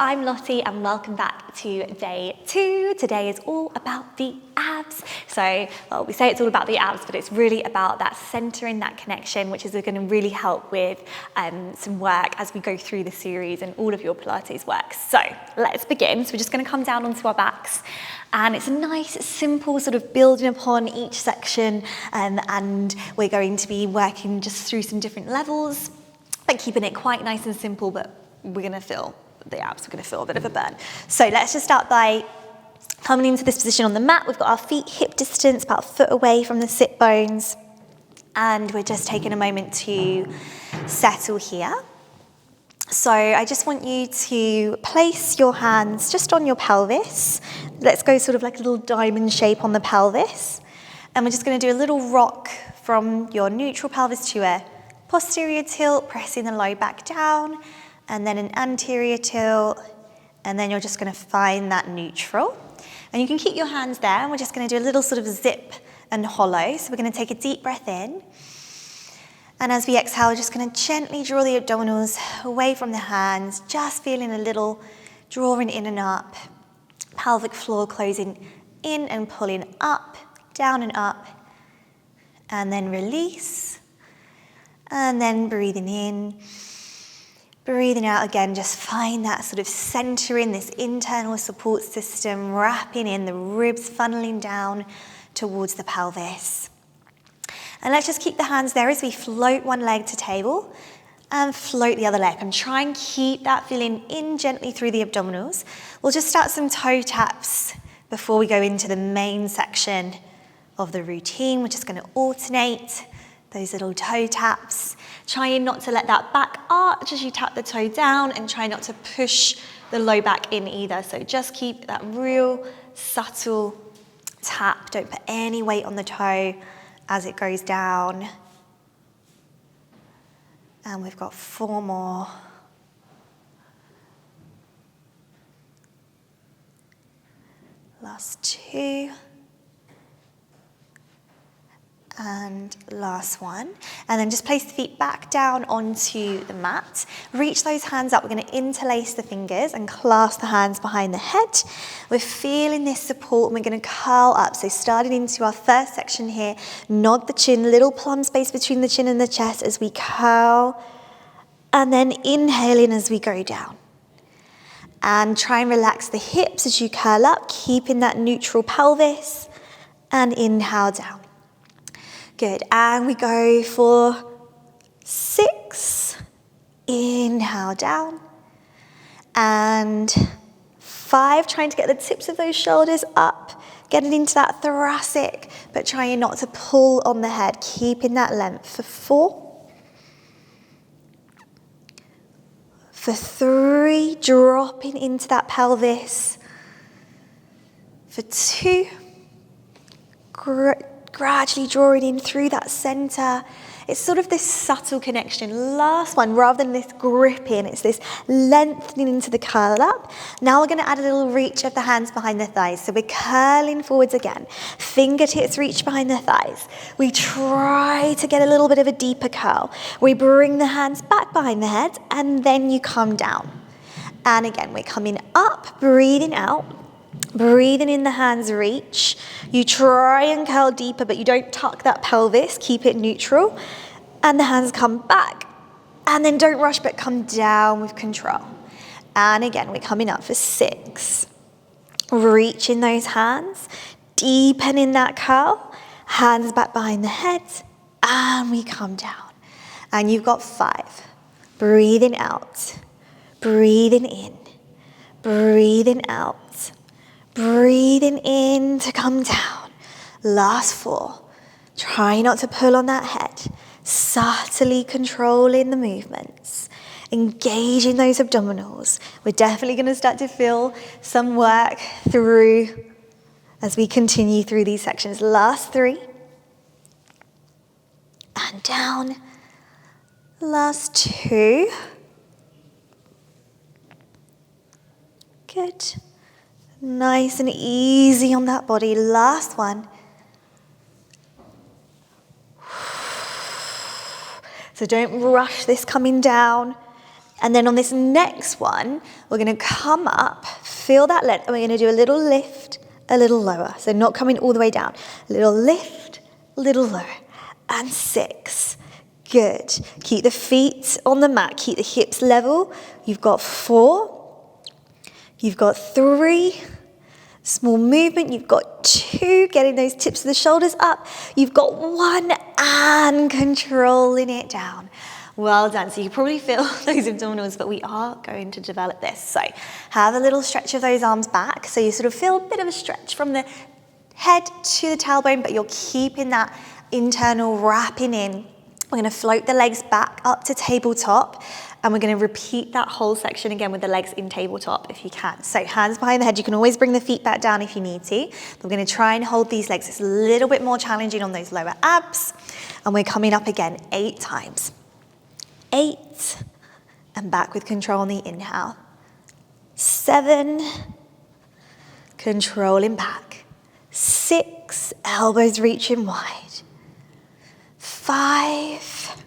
I'm Lottie and welcome back to day 2. Today is all about the abs. So, we say it's all about the abs, but it's really about that centering, that connection, which is going to really help with some work as we go through the series and all of your Pilates work. So let's begin. So we're just going to come down onto our backs. And it's a nice, simple sort of building upon each section, and we're going to be working just through some different levels, but keeping it quite nice and simple, but we're going to feel the abs, we're going to feel a bit of a burn. So let's just start by coming into this position on the mat. We've got our feet hip distance, about a foot away from the sit bones, and we're just taking a moment to settle here. So I just want you to place your hands just on your pelvis. Let's go sort of like a little diamond shape on the pelvis. And we're just going to do a little rock from your neutral pelvis to a posterior tilt, pressing the low back down, and then an anterior tilt, and then you're just going to find that neutral. And you can keep your hands there, and we're just going to do a little sort of zip and hollow. So we're going to take a deep breath in. And as we exhale, we're just going to gently draw the abdominals away from the hands, just feeling a little drawing in and up, pelvic floor closing in and pulling up, down and up, and then release, and then breathing in, breathing out again. Just find that sort of centering, this internal support system, wrapping in the ribs, funneling down towards the pelvis. And let's just keep the hands there as we float one leg to table and float the other leg, and try and keep that feeling in gently through the abdominals. We'll just start some toe taps before we go into the main section of the routine. We're just going to alternate those little toe taps, trying not to let that back arch as you tap the toe down, and try not to push the low back in either. So just keep that real subtle tap. Don't put any weight on the toe as it goes down. And we've got 4 more. Last 2. And last one. And then just place the feet back down onto the mat. Reach those hands up. We're going to interlace the fingers and clasp the hands behind the head. We're feeling this support, and we're going to curl up. So starting into our first section here, nod the chin, little plum space between the chin and the chest as we curl, and then inhaling as we go down. And try and relax the hips as you curl up, keeping that neutral pelvis, and inhale down. Good, and we go for 6, inhale down, and 5, trying to get the tips of those shoulders up, getting into that thoracic, but trying not to pull on the head, keeping that length for 4, for 3, dropping into that pelvis, for 2, gradually drawing in through that center. It's sort of this subtle connection. Last one, rather than this gripping, it's this lengthening into the curl up. Now we're going to add a little reach of the hands behind the thighs. So we're curling forwards again. Fingertips reach behind the thighs. We try to get a little bit of a deeper curl. We bring the hands back behind the head, and then you come down. And again, we're coming up, breathing out. Breathing in, the hands reach. You try and curl deeper, but you don't tuck that pelvis. Keep it neutral. And the hands come back. And then don't rush, but come down with control. And again, we're coming up for 6. Reaching those hands. Deepening that curl. Hands back behind the head. And we come down. And you've got 5. Breathing out. Breathing in. Breathing out. Breathing in to come down. Last 4. Try not to pull on that head. Subtly controlling the movements. Engaging those abdominals. We're definitely going to start to feel some work through as we continue through these sections. Last 3. And down. Last 2. Good. Nice and easy on that body. Last one. So don't rush this coming down. And then on this next one, we're gonna come up, feel that length, and we're gonna do a little lift, a little lower. So not coming all the way down. A little lift, little lower. And 6. Good. Keep the feet on the mat, keep the hips level. You've got 4. You've got 3. Small movement, you've got 2, getting those tips of the shoulders up. You've got 1 and controlling it down. Well done. So you can probably feel those abdominals, but we are going to develop this. So have a little stretch of those arms back. So you sort of feel a bit of a stretch from the head to the tailbone, but you're keeping that internal wrapping in. We're going to float the legs back up to tabletop, and we're going to repeat that whole section again with the legs in tabletop if you can. So hands behind the head. You can always bring the feet back down if you need to. We're going to try and hold these legs. It's a little bit more challenging on those lower abs. And we're coming up again 8 times. 8, and back with control on the inhale. 7, controlling back. 6, elbows reaching wide. 5,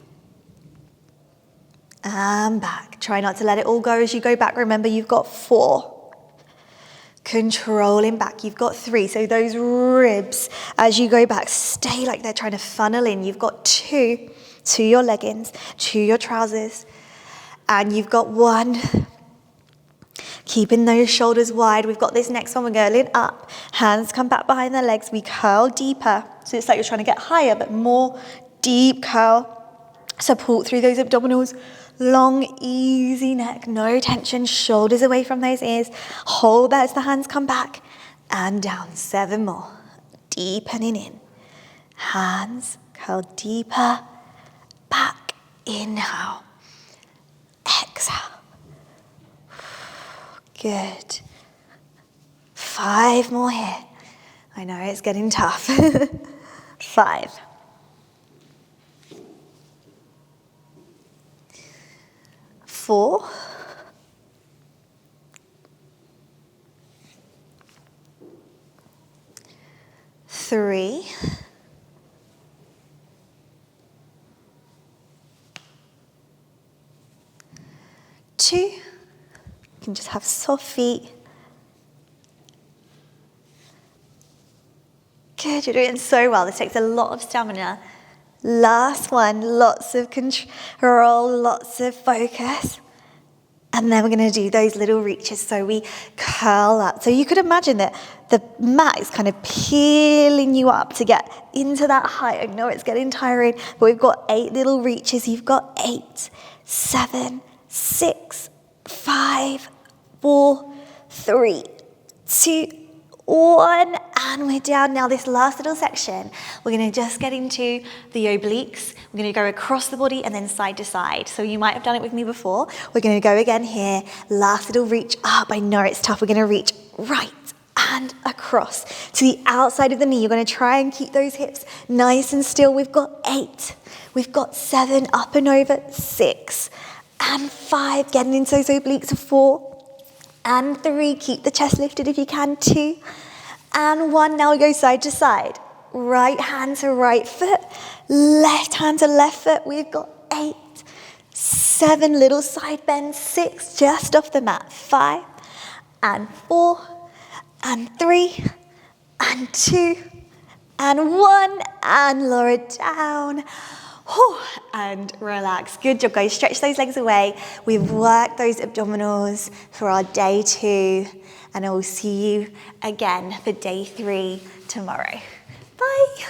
and back. Try not to let it all go as you go back. Remember, you've got 4. Controlling back. You've got 3. So those ribs, as you go back, stay like they're trying to funnel in. You've got 2 to your leggings, to your trousers. And you've got 1. Keeping those shoulders wide. We've got this next one. We're going up. Hands come back behind the legs. We curl deeper. So it's like you're trying to get higher, but more deep curl. Support through those abdominals. Long, easy neck. No tension. Shoulders away from those ears. Hold that as the hands come back. And down. 7 more. Deepening in. Hands curl deeper. Back. Inhale. Exhale. Good. 5 more here. I know it's getting tough. 5. 4. 3. 2. You can just have soft feet. Good, you're doing so well. This takes a lot of stamina. Last one, lots of control, lots of focus. And then we're going to do those little reaches. So we curl up. So you could imagine that the mat is kind of peeling you up to get into that height. I know it's getting tiring, but we've got 8 little reaches. You've got 8, 7, 6, 5, 4, 3, 2, 1, and we're down. Now this last little section, we're going to just get into the obliques. We're going to go across the body and then side to side. So you might have done it with me before. We're going to go again here. Last little reach up. I know it's tough. We're going to reach right and across to the outside of the knee. You're going to try and keep those hips nice and still. We've got 8. We've got 7, up and over, 6, and 5. Getting into those obliques, 4. And 3, keep the chest lifted if you can, 2, and 1. Now we go side to side. Right hand to right foot, left hand to left foot. We've got 8, 7 little side bends, 6 just off the mat, 5, and 4, and 3, and 2, and 1, and lower it down. And relax. Good job, guys. Stretch those legs away. We've worked those abdominals for our day 2, and I will see you again for day 3 tomorrow. Bye.